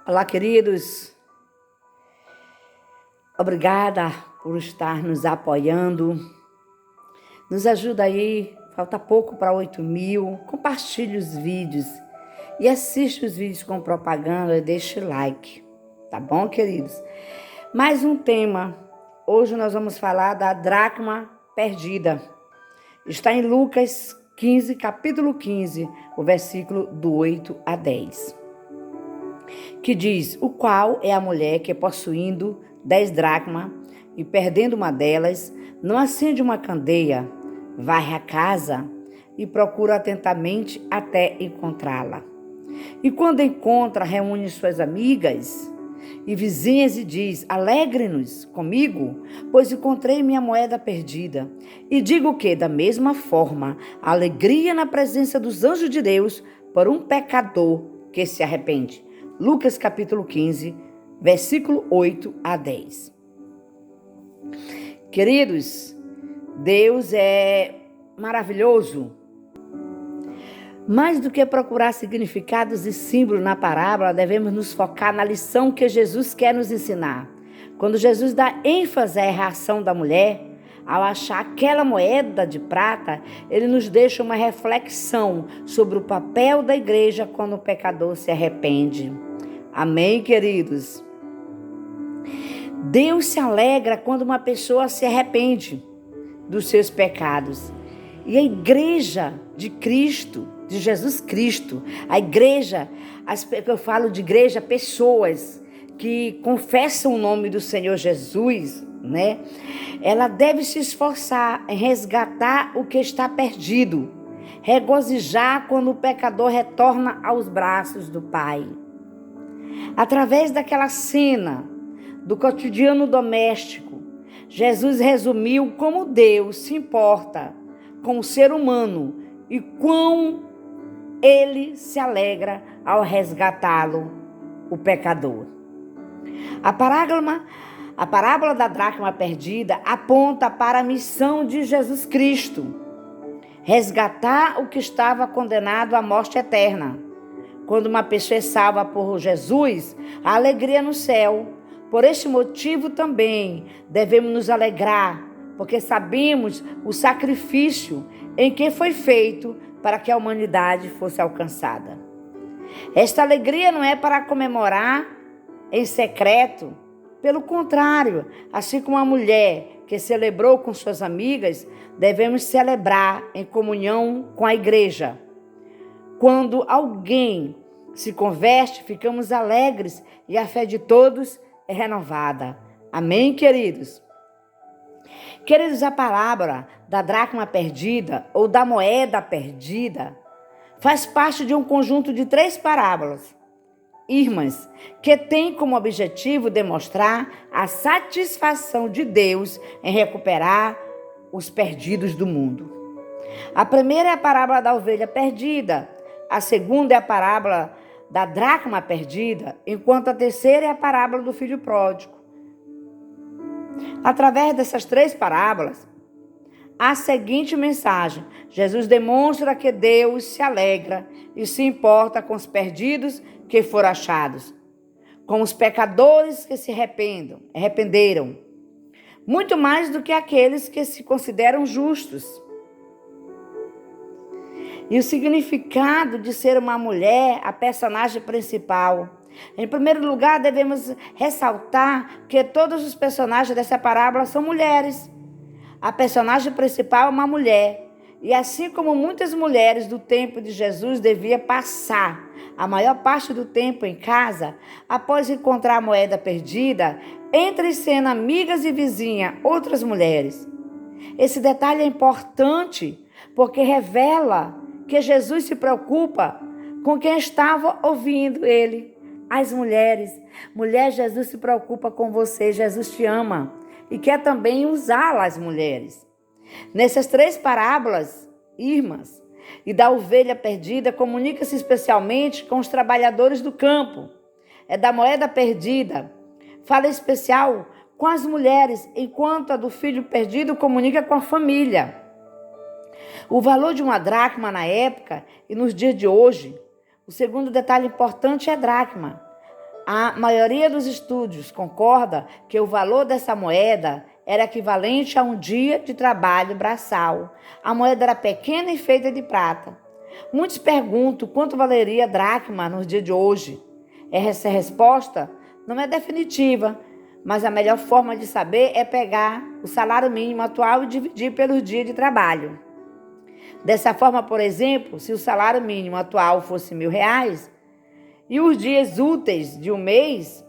Olá, queridos. Obrigada por estar nos apoiando. Nos ajuda aí, falta pouco para 8.000. Compartilhe os vídeos e assiste os vídeos com propaganda e deixe like. Tá bom, queridos? Mais um tema. Hoje nós vamos falar da dracma perdida. Está em Lucas 15, capítulo 15, o versículo do 8 a 10. Que diz: o qual é a mulher que, possuindo 10 dracmas e perdendo uma delas, não acende uma candeia, varre a casa e procura atentamente até encontrá-la. E quando encontra, reúne suas amigas e vizinhas e diz: alegre-nos comigo, pois encontrei minha moeda perdida. E digo que, da mesma forma, a alegria na presença dos anjos de Deus por um pecador que se arrepende. Lucas capítulo 15, versículo 8 a 10. Queridos, Deus é maravilhoso. Mais do que procurar significados e símbolos na parábola, devemos nos focar na lição que Jesus quer nos ensinar. Quando Jesus dá ênfase à reação da mulher, ao achar aquela moeda de prata, ele nos deixa uma reflexão sobre o papel da igreja quando o pecador se arrepende. Amém, queridos? Deus se alegra quando uma pessoa se arrepende dos seus pecados. E a igreja de Cristo, de Jesus Cristo, a igreja, eu falo de igreja, pessoas que confessam o nome do Senhor Jesus, né? Ela deve se esforçar em resgatar o que está perdido, regozijar quando o pecador retorna aos braços do Pai. Através daquela cena do cotidiano doméstico, Jesus resumiu como Deus se importa com o ser humano e quão ele se alegra ao resgatá-lo, o pecador. A parábola da dracma perdida aponta para a missão de Jesus Cristo: resgatar o que estava condenado à morte eterna. Quando uma pessoa é salva por Jesus, há alegria no céu. Por este motivo também devemos nos alegrar, porque sabemos o sacrifício em que foi feito para que a humanidade fosse alcançada. Esta alegria não é para comemorar em secreto. Pelo contrário, assim como a mulher que celebrou com suas amigas, devemos celebrar em comunhão com a igreja. Quando alguém se converte, ficamos alegres e a fé de todos é renovada. Amém, queridos? Queridos, a parábola da dracma perdida ou da moeda perdida faz parte de um conjunto de 3 parábolas, irmãs, que tem como objetivo demonstrar a satisfação de Deus em recuperar os perdidos do mundo. A primeira é a parábola da ovelha perdida, a segunda é a parábola da dracma perdida, enquanto a terceira é a parábola do filho pródigo. Através dessas 3 parábolas, há a seguinte mensagem: Jesus demonstra que Deus se alegra e se importa com os perdidos que foram achados, com os pecadores que se arrependeram, muito mais do que aqueles que se consideram justos. E o significado de ser uma mulher, a personagem principal. Em primeiro lugar, devemos ressaltar que todos os personagens dessa parábola são mulheres. A personagem principal é uma mulher. E assim como muitas mulheres do tempo de Jesus deviam passar a maior parte do tempo em casa, após encontrar a moeda perdida, entra em cena amigas e vizinhas, outras mulheres. Esse detalhe é importante porque revela que Jesus se preocupa com quem estava ouvindo ele. As mulheres. Mulher, Jesus se preocupa com você. Jesus te ama e quer também usá-la, as mulheres. Nessas 3 parábolas, irmãs, e da ovelha perdida, comunica-se especialmente com os trabalhadores do campo. É da moeda perdida. Fala especial com as mulheres, enquanto a do filho perdido comunica com a família. O valor de uma dracma na época e nos dias de hoje, o segundo detalhe importante é dracma. A maioria dos estúdios concorda que o valor dessa moeda era equivalente a um dia de trabalho braçal. A moeda era pequena e feita de prata. Muitos perguntam quanto valeria a dracma nos dias de hoje. Essa resposta não é definitiva, mas a melhor forma de saber é pegar o salário mínimo atual e dividir pelos dias de trabalho. Dessa forma, por exemplo, se o salário mínimo atual fosse R$ 1.000 e os dias úteis de um mês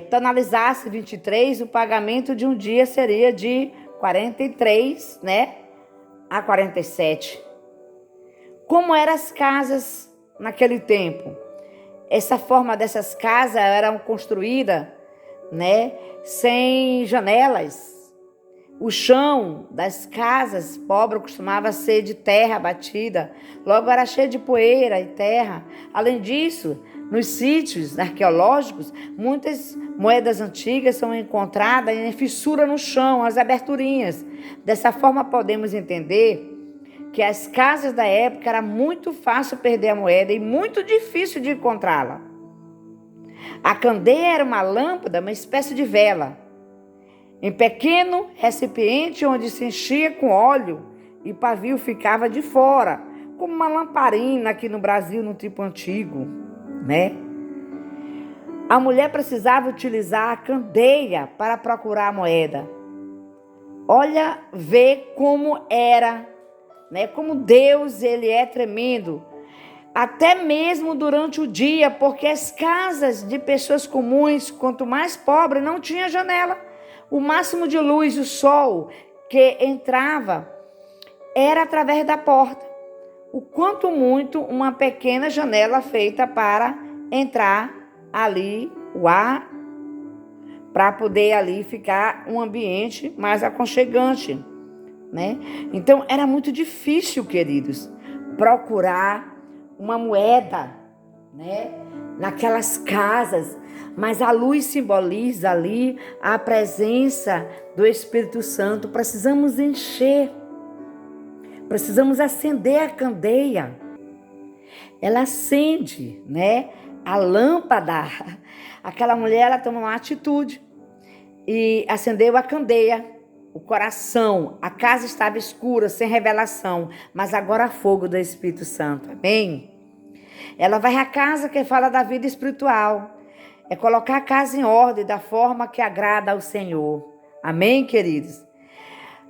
tonalizasse 23, o pagamento de um dia seria de 43, a 47. Como eram as casas naquele tempo? Essa forma dessas casas eram construídas, sem janelas. O chão das casas pobres costumava ser de terra batida, logo era cheio de poeira e terra. Além disso, nos sítios arqueológicos, muitas moedas antigas são encontradas em fissura no chão, as aberturinhas. Dessa forma, podemos entender que as casas da época era muito fácil perder a moeda e muito difícil de encontrá-la. A candeia era uma lâmpada, uma espécie de vela, em pequeno recipiente onde se enchia com óleo e o pavio ficava de fora, como uma lamparina aqui no Brasil, no tipo antigo, A mulher precisava utilizar a candeia para procurar a moeda. Olha, vê como era, como Deus, ele é tremendo. Até mesmo durante o dia, porque as casas de pessoas comuns, quanto mais pobre, não tinha janela. O máximo de luz, o sol que entrava, era através da porta. O quanto muito uma pequena janela feita para entrar ali o ar, para poder ali ficar um ambiente mais aconchegante, Então, era muito difícil, queridos, procurar uma moeda, naquelas casas. Mas a luz simboliza ali a presença do Espírito Santo. Precisamos encher, precisamos acender a candeia. Ela acende, a lâmpada. Aquela mulher, ela tomou uma atitude e acendeu a candeia, o coração. A casa estava escura, sem revelação, mas agora há fogo do Espírito Santo. Amém? Ela vai à casa que fala da vida espiritual. É colocar a casa em ordem da forma que agrada ao Senhor. Amém, queridos?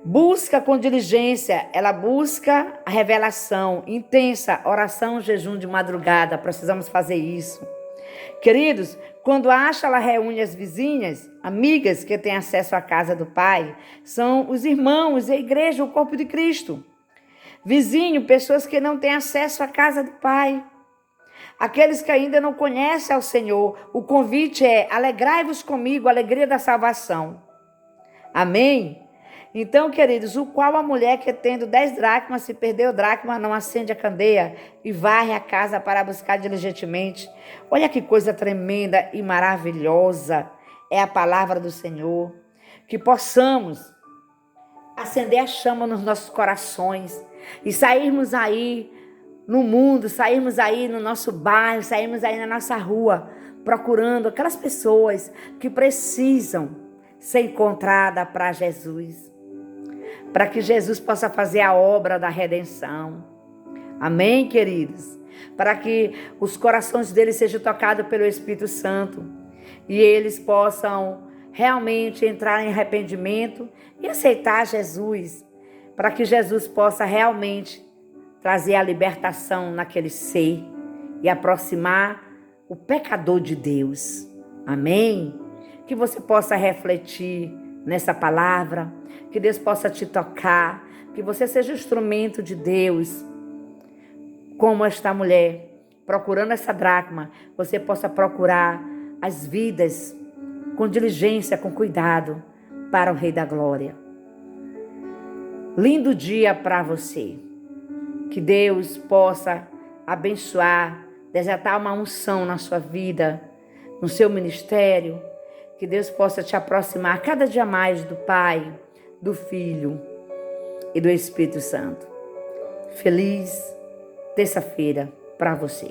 Busca com diligência, ela busca a revelação, intensa, oração, jejum de madrugada. Precisamos fazer isso. Queridos, quando acha, ela reúne as vizinhas, amigas que têm acesso à casa do Pai. São os irmãos, a igreja, o corpo de Cristo. Vizinho, pessoas que não têm acesso à casa do Pai. Aqueles que ainda não conhecem ao Senhor, o convite é: alegrai-vos comigo, a alegria da salvação. Amém? Então, queridos, o qual a mulher que tendo 10 dracmas, se perdeu dracma, não acende a candeia e varre a casa para buscar diligentemente. Olha que coisa tremenda e maravilhosa é a palavra do Senhor. Que possamos acender a chama nos nossos corações e sairmos aí no mundo, sairmos aí no nosso bairro, sairmos aí na nossa rua, procurando aquelas pessoas que precisam ser encontradas para Jesus, para que Jesus possa fazer a obra da redenção. Amém, queridos? Para que os corações deles sejam tocados pelo Espírito Santo e eles possam realmente entrar em arrependimento e aceitar Jesus, para que Jesus possa realmente trazer a libertação naquele ser e aproximar o pecador de Deus. Amém? Que você possa refletir nessa palavra, que Deus possa te tocar, que você seja instrumento de Deus, como esta mulher, procurando essa dracma, você possa procurar as vidas com diligência, com cuidado, para o Rei da Glória. Lindo dia para você. Que Deus possa abençoar, desatar uma unção na sua vida, no seu ministério. Que Deus possa te aproximar cada dia mais do Pai, do Filho e do Espírito Santo. Feliz terça-feira para você.